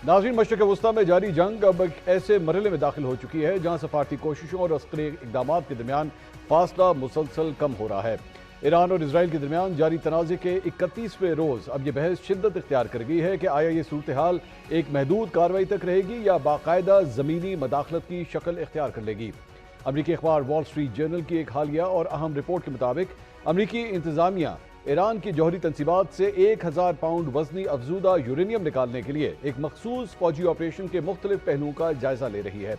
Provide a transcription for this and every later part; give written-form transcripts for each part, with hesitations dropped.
नाज़रीन, मशरिक़ वस्ती में जारी जंग अब एक ऐसे मरहले में दाखिल हो चुकी है जहाँ सफारती कोशिशों और अस्करी इक़दामात के दरमियान फासला मुसलसल कम हो रहा है। ईरान और इसराइल के दरमियान जारी तनाज़े के 31वें रोज़ अब यह बहस शिद्दत इख्तियार कर गई है कि आया ये सूरत हाल एक महदूद कार्रवाई तक रहेगी या बाकायदा ज़मीनी मदाखलत की शक्ल इख्तियार कर लेगी। अमरीकी अखबार वॉल स्ट्रीट जर्नल की एक हालिया और अहम रिपोर्ट के मुताबिक अमरीकी इंतज़ामिया ईरान की जौहरी तनसीबात से 1000 पाउंड वजनी अफजूदा यूरेनियम निकालने के लिए एक मखसूस फौजी ऑपरेशन के मुख्तलिफ पहलुओं का जायजा ले रही है।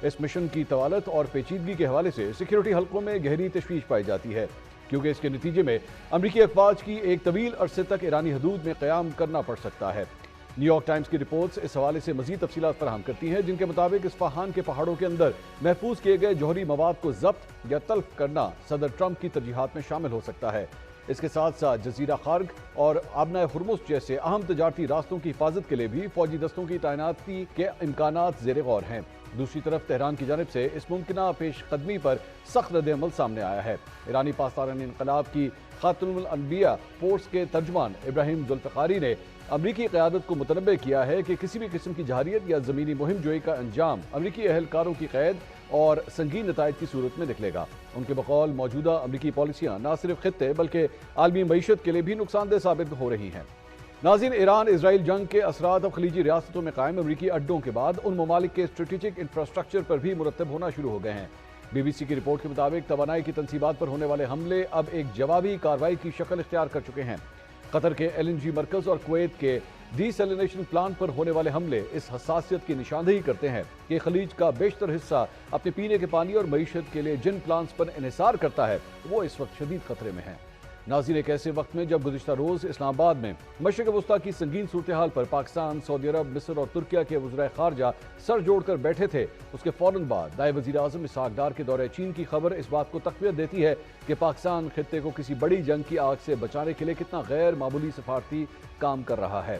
इस मिशन की तवालत और पेचीदगी के हवाले से सिक्योरिटी हल्कों में गहरी तशवीश पाई जाती है, क्योंकि इसके नतीजे में अमरीकी अफवाज की एक तवील अरसे तक ईरानी हदूद में क़याम करना पड़ सकता है। न्यूयॉर्क टाइम्स की रिपोर्ट्स इस हवाले से मजीद तफसीलात फराहम करती हैं, जिनके मुताबिक इस्फहान के पहाड़ों के अंदर महफूज किए गए जौहरी मवाद को जब्त या तल्फ करना सदर ट्रंप की तरजीहात में शामिल हो सकता है। इसके साथ साथ जजीरा खार्ग और आबना हुर्मुज़ जैसे अहम तजारती रास्तों की हिफाजत के लिए भी फौजी दस्तों की तैनाती के इम्कानात ज़ेर गौर हैं। दूसरी तरफ तेहरान की जानिब से इस मुमकिना पेशकदमी पर सख्त रद्द-ए-अमल सामने आया है। ईरानी पासदारान इनकलाब की खातुमुल अनबिया फोर्स के तर्जमान इब्राहिम जुल्फ़िकारी ने अमरीकी क़यादत को मुतनब्बे किया है कि किसी भी किस्म की जहारियत या ज़मीनी मुहिम जोई का अंजाम अमरीकी अहलकारों की क़ैद और संगीन नताइज की सूरत में निकलेगा। उनके बकौल मौजूदा अमरीकी पॉलिसियाँ न सिर्फ खित्ते बल्कि आलमी मईशत के लिए भी नुकसानदेह साबित हो रही हैं। नाज़रीन, ईरान इसराइल जंग के असरात अब खलीजी रियासतों में कायम अमरीकी अड्डों के बाद उन ममालिक के स्ट्रेटेजिक इंफ्रास्ट्रक्चर पर भी मुरतब होना शुरू हो गए हैं। BBC की रिपोर्ट के मुताबिक तवानाई की तनसीबात पर होने वाले हमले अब एक जवाबी कार्रवाई की शक्ल इख्तियार कर चुके हैं। कतर के LNG मरकज़ और कुवैत के डीसैलिनेशन प्लांट पर होने वाले हमले इस हसासियत की निशानदेही करते हैं कि खलीज का बेशतर हिस्सा अपने पीने के पानी और मईशत के लिए जिन प्लांट्स पर इन्हिसार करता है वो इस वक्त शदीद खतरे में है। नाज़रीन, एक ऐसे वक्त में जब गुज़िश्ता रोज़ इस्लामाबाद में मशरिक़ वस्ती की संगीन सूरत हाल पर पाकिस्तान, सऊदी अरब, मिस्र और तुर्किया के वज़राए ख़ारजा सर जोड़कर बैठे थे, उसके फ़ौरन बाद नायब वज़ीर आज़म इसहाक़ डार के दौरे चीन की खबर इस बात को तक़वियत देती है कि पाकिस्तान खित्ते को किसी बड़ी जंग की आग से बचाने के लिए कितना गैर मामूली सफारती काम कर रहा है।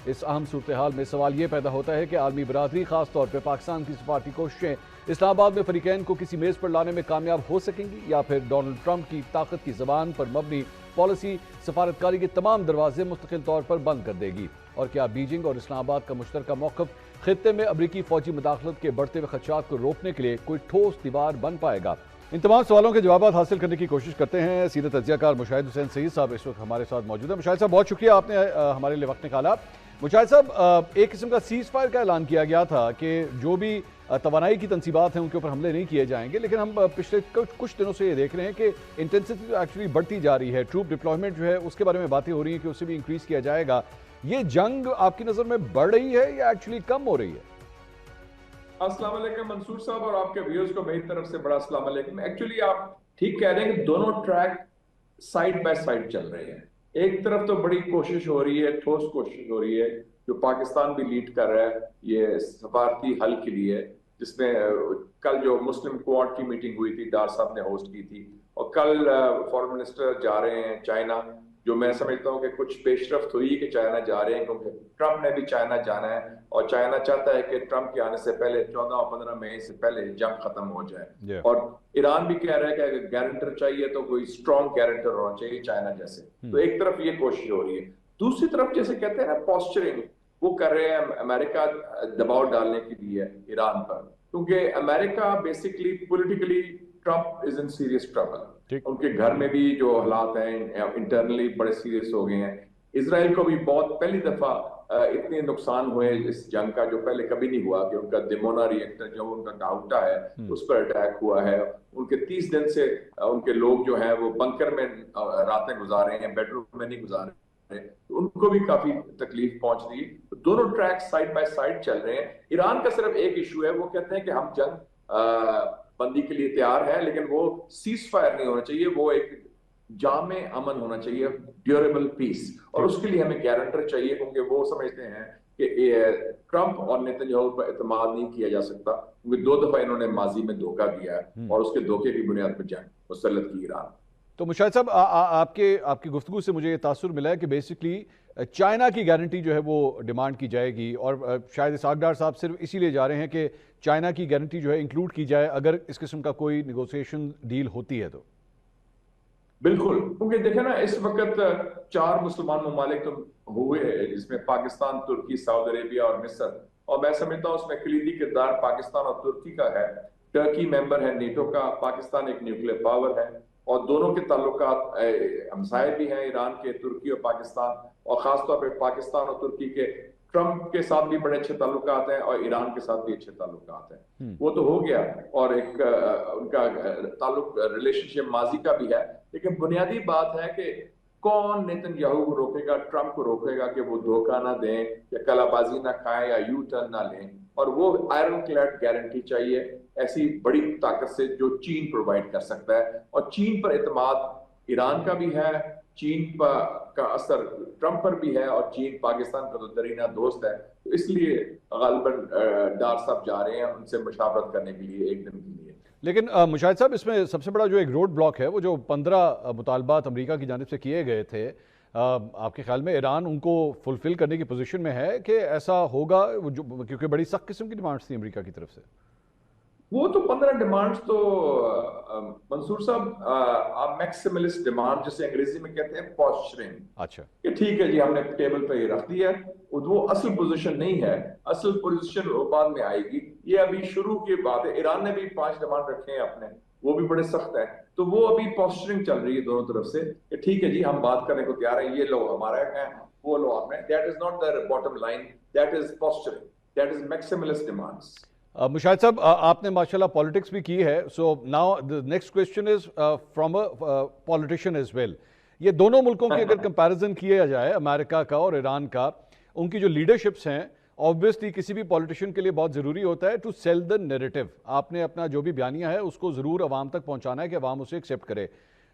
इस अहम सूरत हाल में सवाल ये पैदा होता है कि आलमी बरादरी ख़ास तौर पर पाकिस्तान की सफारती कोशिशें इस्लामाबाद में फ़रीक़ैन को किसी मेज़ पर लाने में कामयाब हो सकेंगी या फिर डोनाल्ड ट्रंप की ताकत की ज़बान पर मबनी पॉलिसी सफारतकारी के तमाम दरवाजे मुस्तकिल तौर पर बंद कर देगी। और क्या बीजिंग और इस्लामाबाद का मुश्तरका मौक़िफ़ खित्ते में अमरीकी फ़ौजी मुदाखलत के बढ़ते हुए खदशात को रोकने के लिए कोई ठोस दीवार बन पाएगा? इन तमाम सवालों के जवाब हासिल करने की कोशिश करते हैं। सीनियर तज्ज़ियाकार मुशाहिद हुसैन सईद साहब इस वक्त हमारे साथ मौजूद हैं। मुशाहिद साहब, बहुत शुक्रिया, आपने हमारे लिए वक्त निकाला। मुशाहिद साहब, एक किस्म का सीज़ फायर का ऐलान किया गया था कि जो भी तवानाई की तनसीबात हैं उनके ऊपर हमले नहीं किए जाएंगे, लेकिन हम पिछले कुछ दिनों से ये देख रहे हैं कि इंटेंसिटी एक्चुअली बढ़ती जा रही है। ट्रूप डिप्लॉयमेंट जो है उसके बारे में बातें हो रही हैं कि उससे भी इंक्रीज़ किया जाएगा। ये जंग आपकी नज़र में बढ़ रही है या एक्चुअली कम हो रही है? अस्सलाम वालेकुम मंसूर साहब और आपके व्यूअर्स को मेरी तरफ से बड़ा अस्सलाम वालेकुम। एक्चुअली आप ठीक कह रहे हैं कि दोनों ट्रैक साइड बाय साइड चल रहे हैं। एक तरफ तो बड़ी कोशिश हो रही है, ठोस कोशिश हो रही है, जो पाकिस्तान भी लीड कर रहा है ये सफारती हल के लिए, जिसमें कल जो मुस्लिम क्वाड की मीटिंग हुई थी, डार साहब ने होस्ट की थी, और कल फॉरेन मिनिस्टर जा रहे हैं चाइना, जो मैं समझता हूँ कि कुछ पेशरफ्त हुई कि चाइना जा रहे हैं, क्योंकि ट्रंप ने भी चाइना जाना है और चाइना चाहता है कि ट्रंप के आने से पहले 14 और 15 मई से पहले जंग खत्म हो जाए। और ईरान भी कह रहा है कि अगर गारंटर चाहिए तो कोई स्ट्रॉन्ग गारंटर होना चाहिए चाइना जैसे। तो एक तरफ ये कोशिश हो रही है, दूसरी तरफ जैसे कहते हैं ना पॉस्चरिंग, वो कर रहे हैं अमेरिका दबाव डालने के लिए ईरान पर, क्योंकि America basically politically Trump is in serious trouble. उनके घर में भी जो हालात हैं इंटरनली बड़े सीरियस हो गए हैं। इजराइल को भी बहुत पहली दफा इतने नुकसान हुए इस जंग का जो पहले कभी नहीं हुआ, कि उनका दिमोना रिएक्टर जो उनका डाउटा है उस पर अटैक हुआ है। उनके 30 दिन से उनके लोग जो है वो बंकर में रातें गुजार रहे हैं, बेडरूम में नहीं गुजार रहे, तो उनको भी काफी तकलीफ पहुंच रही। तो दोनों ट्रैक साइड बाय साइड चल रहे हैं। ईरान का सिर्फ एक इशू है, वो कहते हैं कि हम जंग बंदी के लिए तैयार है, लेकिन वो सीज फायर नहीं होना चाहिए, वो एक जामे अमन होना चाहिए, ड्यूरेबल पीस, और उसके लिए हमें गारंटर चाहिए, क्योंकि वो समझते हैं कि ट्रंप और नेतन्याहू पर एतमाद नहीं किया जा सकता, क्योंकि 2 दफा इन्होंने माजी में धोखा दिया है और उसके धोखे की बुनियाद पर जंग मुसल्लत की ईरान। तो मुशाहिद साहब, आपकी गुफ्तगू से मुझे ये तासुर मिला है कि बेसिकली चाइना की गारंटी जो है वो डिमांड की जाएगी, और शायद इसहाक़ डार साहब सिर्फ इसीलिए जा रहे हैं कि चाइना की गारंटी जो है इंक्लूड की जाए अगर इस किस्म का कोई नेगोशिएशन डील होती है तो। बिल्कुल, क्योंकि देखे ना इस वक्त 4 मुसलमान ममालिक तो हुए हैं, जिसमें पाकिस्तान, तुर्की, सऊदी अरेबिया और मिस्र, और मैं समझता हूँ उसमें कलीदी किरदार पाकिस्तान और तुर्की का है। टर्की मेंबर है नेटो का, पाकिस्तान एक न्यूक्लियर पावर है, और दोनों के ताल्लुकात हमसाये भी हैं ईरान के, तुर्की और पाकिस्तान, और खासतौर पर पाकिस्तान और तुर्की के ट्रंप के साथ भी बड़े अच्छे ताल्लुकात हैं, और ईरान के साथ भी अच्छे ताल्लुकात हैं। वो तो हो गया, और एक उनका ताल्लुक रिलेशनशिप माजी का भी है, लेकिन बुनियादी बात है कि कौन नेतन्याहू को रोकेगा, ट्रंप को रोकेगा कि वो धोखा ना दें या कलाबाजी ना खाएं या यू टर्न ना लें, और वो आयरन क्लैड गारंटी चाहिए ऐसी बड़ी ताकत से जो चीन प्रोवाइड कर सकता है। और चीन पर एतमाद ईरान का भी है, चीन का असर ट्रंप पर भी है, और चीन पाकिस्तान का तो दरीना दोस्त है, तो इसलिए गालिबन डार साहब जा रहे हैं उनसे मुशावरत करने के लिए एक दिन के लिए। लेकिन मुशाहिद साहब, इसमें सबसे बड़ा जो एक रोड ब्लॉक है वो जो 15 मुतालबात अमेरिका की जानिब से किए गए थे, आपके ख्याल में ईरान उनको फुलफिल करने की पोजीशन में है कि ऐसा होगा, क्योंकि बड़ी सख्त किस्म की डिमांड्स थी अमेरिका की तरफ से? वो तो 15 डिमांड्स तो मंसूर साहब, आप मैक्सिमलिस्ट डिमांड जिसे अंग्रेजी में कहते हैं पॉस्चरिंग, अच्छा, कि ठीक है जी हमने टेबल पे ये रख दिया, वो असल पोजीशन नहीं है, असल पोजीशन बाद में आएगी, ये अभी शुरू की बात है। ईरान ने भी 5 डिमांड रखे हैं अपने, वो भी बड़े सख्त है, तो वो अभी पॉस्चरिंग चल रही है दोनों तरफ से कि ठीक है जी हम बात करने को तैयार हैं, ये लो हमारा है, वो लो आपने। That is not the bottom line, that is posturing, that is maximalist demands. Mushahid sahab, आपने माशाल्लाह पॉलिटिक्स भी की है, so now the next question is from a politician as well. ये दोनों मुल्कों की अगर कंपैरिजन किया जाए, अमेरिका का और ईरान का, उनकी जो लीडरशिप्स हैं, ऑब्वियसली किसी भी पॉलिटिशियन के लिए बहुत ज़रूरी होता है टू सेल द नैरेटिव। आपने अपना जो भी बयानिया है उसको ज़रूर अवाम तक पहुंचाना है कि अवाम उसे एक्सेप्ट करे।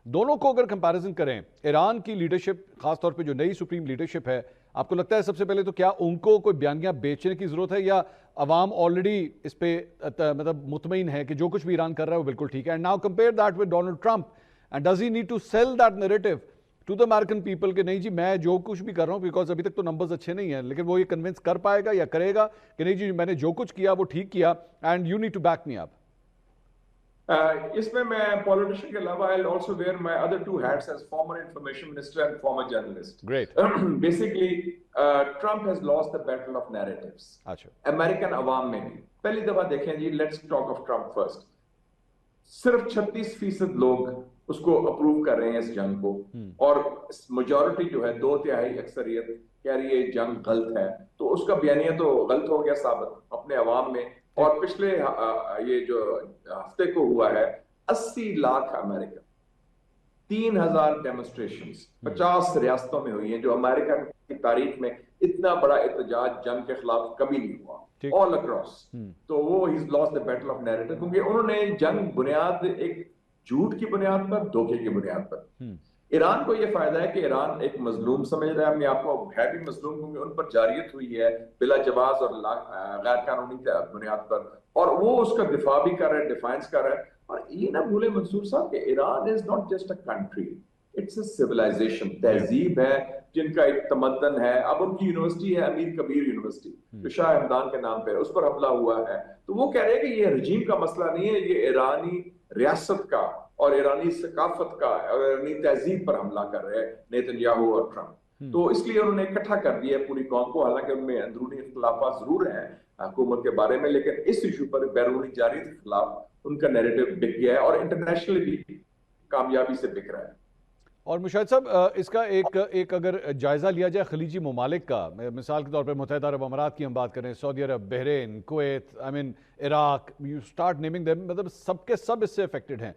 दोनों को अगर कंपैरिजन करें, ईरान की लीडरशिप, खासतौर पे जो नई सुप्रीम लीडरशिप है, आपको लगता है सबसे पहले तो क्या उनको कोई बयानियां बेचने की जरूरत है, या अवाम ऑलरेडी इस पे मतलब मुतमईन है कि जो कुछ भी ईरान कर रहा है वो बिल्कुल ठीक है? And now compare that with Donald Trump, and does he need to sell that narrative to the American people कि नहीं जी मैं जो कुछ भी कर रहा हूँ, बिकॉज अभी तक तो नंबर्स अच्छे नहीं हैं, लेकिन वो ये कन्विंस कर पाएगा या करेगा कि नहीं जी मैंने जो कुछ किया वो ठीक किया, and you need to back me up? इसमें मैं पॉलिटिशियन के अलावा I also wear my other 2 hats as former information minister and former journalist. Great. Basically Trump has lost the battle of narratives. अच्छा। अमेरिकन अवाम में भी पहली दफा देखें जी, let's talk of Trump first, सिर्फ 36% लोग उसको अप्रूव कर रहे हैं इस जंग को, और मेजॉरिटी जो है 2/3 अक्सरियत कह रही है जंग गलत है, तो उसका बयानिया तो गलत हो गया साबित अपने अवाम में। और पिछले ये जो हफ्ते को हुआ है 80 लाख अमेरिकन, 3000 डेमोन्स्ट्रेशंस 50 रियासतों में हुई हैं, जो अमेरिका की तारीख में इतना बड़ा एहतजाज जंग के खिलाफ कभी नहीं हुआ ऑल अक्रॉस। तो वो he lost the battle of narrative, क्योंकि उन्होंने जंग बुनियाद एक झूठ की बुनियाद पर, धोखे की बुनियाद पर। ईरान को यह फायदा है कि ईरान एक मजलूम समझ रहा है अपने आप को, है भी मजलूम क्योंकि उन पर जारियत हुई है बिला जवाज और गैर कानूनी बुनियाद पर, और वो उसका दिफा भी कर रहा है, डिफेंस कर रहा है। और ये ना भूले मंसूर साहब कि Iran is not just a country, it's a civilisation, तहजीब है जिनका एक तमद्दन है। अब उनकी यूनिवर्सिटी है अमीर कबीर यूनिवर्सिटी, जो शाह हमदान के नाम पे, उस पर हमला हुआ है। तो वो कह रहे हैं कि ये रजीम का मसला नहीं है, ये ईरानी रियासत का और ईरानी सकाफत का और ईरानी तहजीब पर हमला कर रहे हैं नेतन्याहू और ट्रंप। तो इसलिए उन्होंने इकट्ठा कर दिया है पूरी कौम को, हालांकि उनमें अंदरूनी इख्तलाफात जरूर हैं हुकूमत के बारे में, लेकिन इस इशू पर बैरूनी जारियत के खिलाफ उनका नैरेटिव बिक गया है और इंटरनेशनली भी कामयाबी से बिक रहा है। और मुशाहिद साहब, इसका एक अगर जायजा लिया जाए खलीजी ममालिक का, मिसाल के तौर पर मुत्तहिदा अरब अमारात की हम बात करें, Saudi Arab, Bahrain, Kuwait, I mean Iraq, you start naming them, मतलब सबके सब इससे अफेक्टेड हैं।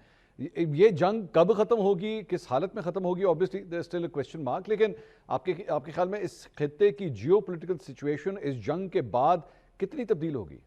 ये जंग कब खत्म होगी, किस हालत में खत्म होगी, obviously there is still a question mark, लेकिन आपके ख्याल में इस खित्ते की जियोपॉलिटिकल सिचुएशन इस जंग के बाद कितनी तब्दील होगी?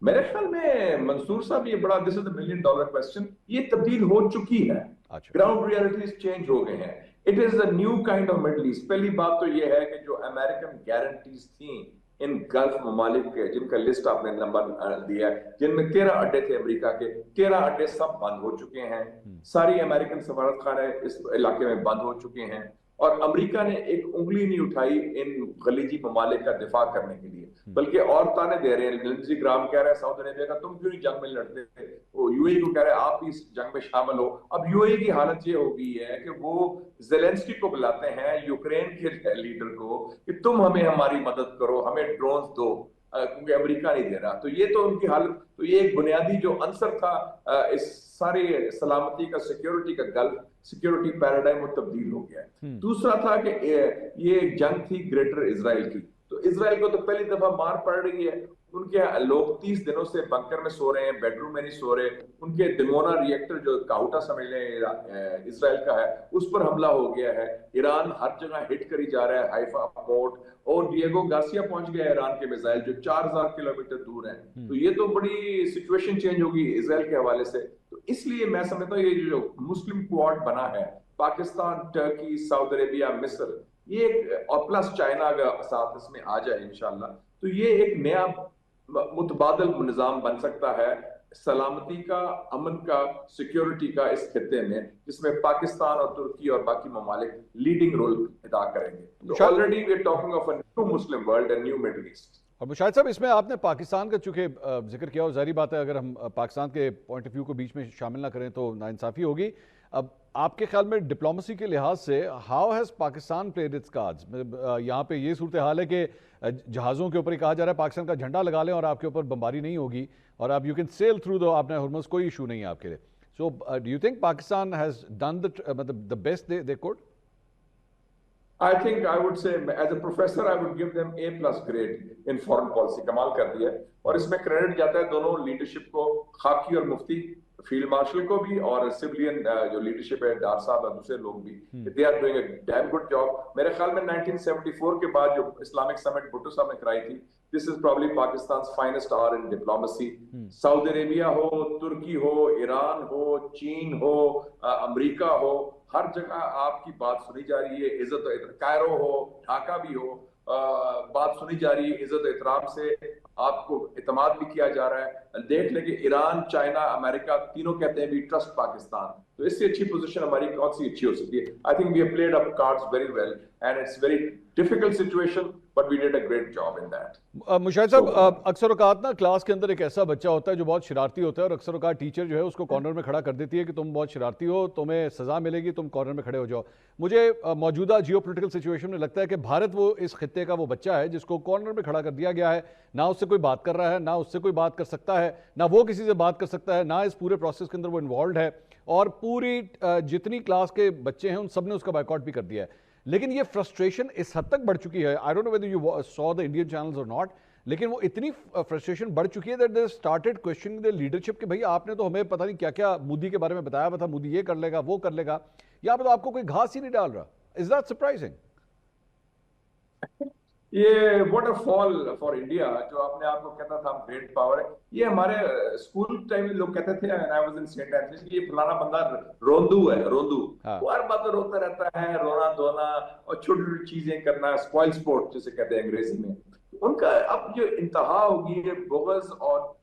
मेरे ख्याल में मंसूर साहब, ये बड़ा this is the $1 million question, ये तब्दील हो चुकी है। ग्राउंड रियलिटीज चेंज हो गए हैं। It is the new kind of middle east. पहली बात तो ये है कि जो अमेरिकन गारंटीज थी इन गल्फ ममालिक के, जिनका लिस्ट आपने नंबर दिया है, जिनमें 13 अड्डे थे अमेरिका के, 13 अड्डे सब बंद हो चुके हैं। सारी अमेरिकन सफारत खाने इस इलाके में बंद हो चुके हैं, और अमेरिका ने एक उंगली नहीं उठाई इन खलीजी ममालिक का दिफा करने के लिए, बल्कि और ताने दे रहे हैं। लिंडज़ी ग्राहम कह रहे हैं सऊदी अरेबिया का, तुम क्यों नहीं जंग में लड़ते, वो यूएई को कह रहे हैं आप भी इस जंग में शामिल हो। अब यूएई की हालत ये हो गई है कि वो जेलेंस्की को बुलाते हैं, यूक्रेन के लीडर को, कि तुम हमें हमारी मदद करो, हमें ड्रोन्स दो, क्योंकि अमेरिका नहीं दे रहा। तो ये तो उनकी हालत, तो ये एक बुनियादी जो आंसर था इस सारे सलामती का, सिक्योरिटी का, गल्फ सिक्योरिटी पैराडाइम, वो तब्दील हो गया है। दूसरा था कि ये एक जंग थी ग्रेटर इजराइल की, तो इजराइल को तो पहली दफा मार पड़ रही है। उनके लोग 30 दिनों से बंकर में सो रहे हैं, बेडरूम में नहीं सो रहे। उनके दिमोना रिएक्टर जो काहुटा समझ लें इजराइल का है, उस पर हमला हो गया है। ईरान हर जगह हिट करी जा रहा है, हाइफा पोर्ट, और डिएगो गार्सिया पहुंच गया इरान के मिसाइल जो 4000 किलोमीटर दूर है। तो ये तो बड़ी सिचुएशन चेंज होगी इजराइल के हवाले से। तो इसलिए मैं समझता हूँ ये जो मुस्लिम क्वाड बना है, पाकिस्तान, टर्की, सऊदी अरेबिया, मिस्र, ये और प्लस चाइना का साथ इसमें आ जाए इंशाल्लाह, तो ये एक नया मुतबादल निजाम बन सकता है सलामती का, अमन का, सिक्योरिटी का इस खित्ते में, जिसमें पाकिस्तान और तुर्की और बाकी ममालिक लीडिंग रोल अदा करेंगे। तो already we are talking of a new Muslim world and new Middle East. और मुशाहिद साहब, इसमें आपने पाकिस्तान का चूंकि जिक्र किया, और जाहिर बात है अगर हम पाकिस्तान के पॉइंट ऑफ व्यू को बीच में शामिल ना करें तो नाइंसाफी होगी। अब आपके ख्याल में डिप्लोमेसी के लिहाज से how has Pakistan played it's cards? यहाँ पे ये सूरत हाल है कि जहाज़ों के ऊपर ही कहा जा रहा है पाकिस्तान का झंडा लगा लें और आपके ऊपर बमबारी नहीं होगी, और आप यू कैन सेल थ्रू दो, आपने हुर्मुज़, कोई इशू नहीं है आपके लिए। So do you think Pakistan has done the best they could? I think I would say, as a professor, I would give them A+ grade in foreign policy। कमाल कर दिया है, और इसमें क्रेडिट जाता है दोनों लीडरशिप को, खाकी और मुफ्ती, फील्ड मार्शल को भी, और सिविलियन जो लीडरशिप है, डार साहब और दूसरे लोग भी, they are doing a damn good job. मेरे ख्याल में 1974 के बाद जो इस्लामिक समिट भुट्टो साहब ने कराई थी, this is probably Pakistan finest hour in diplomacy. Saudi Arabia हो, तुर्की हो, ईरान हो, चीन हो, अमेरिका हो, हर जगह आपकी बात सुनी जा रही है, इज्जत, कायरो हो, ढाका भी हो, बात सुनी जा रही है, इज्जत एहतराम से आपको इतमाद भी किया जा रहा है। देख लें कि ईरान, चाइना, अमेरिका तीनों कहते हैं वी ट्रस्ट पाकिस्तान। तो इससे अच्छी पोजीशन हमारी कौन सी अच्छी हो सकती है? I think we have played up cards very well and it's very difficult situation, but we did a great job in that. Mushahid sahab, अक्सर औकात ना क्लास के अंदर एक ऐसा बच्चा होता है जो बहुत शरारती होता है, और अक्सर औकात टीचर जो है उसको कॉर्नर में खड़ा कर देती है कि तुम बहुत शरारती हो, तुम्हें सजा मिलेगी, तुम कॉर्नर में खड़े हो जाओ। मुझे मौजूदा जियोपॉलिटिकल सिचुएशन में लगता है कि भारत वो इस खित्ते का वो बच्चा है जिसको कॉर्नर में खड़ा कर दिया गया है। ना उससे कोई बात कर रहा है, ना उससे कोई बात कर सकता है, ना वो किसी से बात कर सकता है, ना इस पूरे प्रोसेस के अंदर वो इन्वॉल्व है, और पूरी जितनी क्लास के बच्चे हैं उन सब ने उसका बायकॉट भी कर दिया है। लेकिन ये फ्रस्ट्रेशन इस हद तक बढ़ चुकी है, I don't know whether you saw the Indian channels और नॉट, लेकिन वो इतनी फ्रस्ट्रेशन बढ़ चुकी है that they started questioning the leadership कि भाई आपने तो हमें पता नहीं क्या क्या मोदी के बारे में बताया हुआ था, मोदी ये कर लेगा, वो कर लेगा, यहाँ पे तो आपको कोई घास ही नहीं डाल रहा। Is that surprising? ये what a fall for India, जो अपने आप को कहता था हम ग्रेट पावर है। ये हमारे स्कूल टाइम में लोग कहते थे, when I was in Saint Anthony's, कि ये फलाना बंदा रोंदू है, रोंदू। वो हर बात रोता रहता है, रोना धोना और छोटी छोटी चीजें करना, स्पॉइल स्पोर्ट जिसे कहते हैं अंग्रेजी में। उनका अब जो इंतहा होगी है बुग़्ज़ और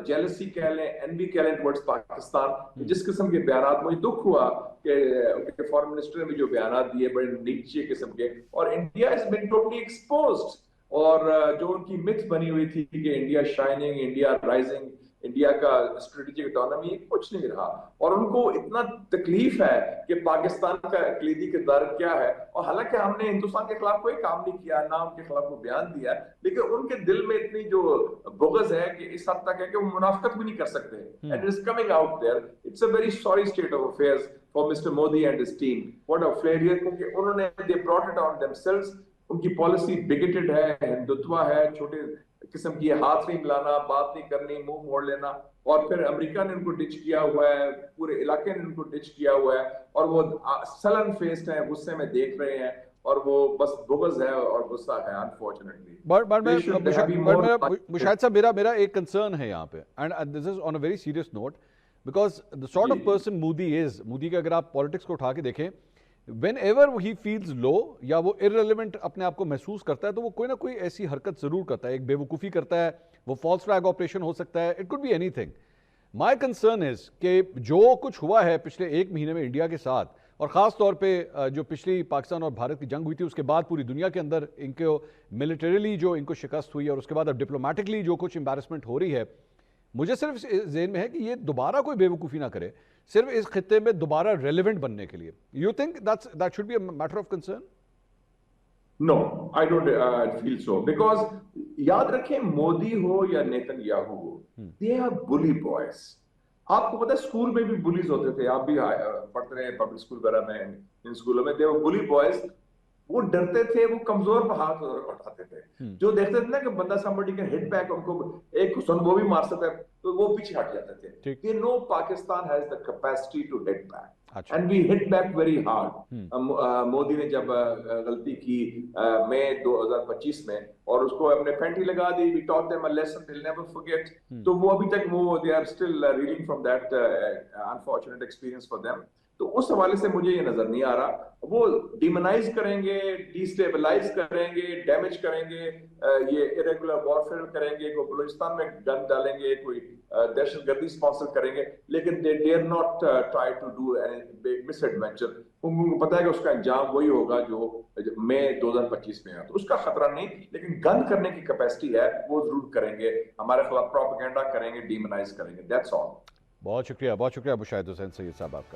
जेलसी कह लें, एनवी कह लें टुवर्ड्स पाकिस्तान, जिस किस्म के बयान, मुझे दुख हुआ कि उनके फॉरेन मिनिस्टर ने भी जो बयान दिए बड़े नीचे किस्म के, और India is been totally exposed. और जो उनकी मिथ बनी हुई थी कि India shining, India rising, India का स्ट्रेटेजिक इकोनॉमी, कुछ नहीं रहा। और उनको इतना तकलीफ है कि पाकिस्तान का इकलीदी किरदार क्या है, और हालांकि हमने हिंदुस्तान के खिलाफ कोई काम नहीं किया, ना उनके खिलाफ कोई बयान दिया, लेकिन उनके दिल में इतनी जो बुग़्ज़ है कि इस हद तक है कि वो मुनाफिकत भी नहीं कर सकते। And it is coming out there. It's a very sorry state of affairs for mister Modi and his team. What a failure, क्योंकि उन्होंने they brought it on themselves. उनकी पॉलिसी बिगेटेड है, हिंदुत्व है, छोटे किस्म की, हाथ नहीं मिलाना, बात नहीं करनी, मुंह मोड़ लेना। और फिर अमेरिका ने उनको डिच किया हुआ है, पूरे इलाके ने उनको डिच किया हुआ है, और वो सलन फेस्ड है, गुस्से में देख रहे हैं, और वो बस बुग़्ज़ है और गुस्सा है अनफॉर्चुनेटली। मुशाहिद साहब, मेरा एक कंसर्न है यहाँ पे, and this is on a very serious note, because the sort of person Modi के अगर आप पॉलिटिक्स को उठा के देखें, Whenever he feels low या वो irrelevant अपने आप को महसूस करता है, तो वो कोई ना कोई ऐसी हरकत ज़रूर करता है, एक बेवकूफ़ी करता है, वो फॉल्स फ्लैग ऑपरेशन हो सकता है, it could be anything. My concern is कि जो कुछ हुआ है पिछले एक महीने में इंडिया के साथ, और ख़ास तौर पे जो पिछली पाकिस्तान और भारत की जंग हुई थी, उसके बाद पूरी दुनिया के अंदर इनको मिलिटरीली जो इनको शिकस्त हुई है, और उसके बाद अब डिप्लोमेटिकली जो कुछ एम्बैरसमेंट हो रही है, مجھے صرف ذہن میں ہے کہ یہ دوبارہ کوئی بیوقوفی نہ کرے صرف اس خطے میں دوبارہ ریلیونٹ بننے کے لیے. You think that should be a matter of concern? No, I don't feel so. Because یاد رکھیں مودی ہو یا Nitin Yahoo who, they are bully boys. آپ کو پتا ہے اسکول میں بھی بلیز ہوتے تھے, آپ بھی پڑھتے رہے پبلک اسکول وغیرہ میں, ان اسکولوں میں they were bully boys. وہ ڈرتے تھے, وہ کمزور پہ ہاتھ اٹھاتے تھے, جو دیکھتے تھے نا کہ بندہ somebody can hit back, ان کو ایک حسن وہ بھی مار سکتا ہے تو وہ پیچھے ہٹ جاتے تھے. They know Pakistan has the capacity to hit back. And we hit back very hard. Modi نے جب غلطی کی مئی 2025 میں اور اس کو اپنے پینٹی لگا دی, we taught them a lesson they'll never forget. تو وہ ابھی تک وہ they are still reeling from that unfortunate experience for them. تو اس حوالے سے مجھے یہ نظر نہیں آ رہا, وہ ڈیمونائز کریں گے, ڈیسٹیبلائز کریں گے, ڈیمیج کریں گے, یہ irregular warfare کریں گے, کوئی بلوچستان میں گن ڈالیں گے, کوئی دہشت گردی اسپانسر کریں گے, لیکن they dare not try to do any misadventure. ان کو پتا ہے کہ اس کا انجام وہی ہوگا جو مئی 2025 میں ہے. تو اس کا خطرہ نہیں, لیکن گن کرنے کی کیپیسٹی ہے, وہ ضرور کریں گے, ہمارے خلاف پروپیگنڈا کریں گے, ڈیمونائز کریں گے. That's all. بہت شکریہ ابو شاہد حسین سید صاحب آپ کا.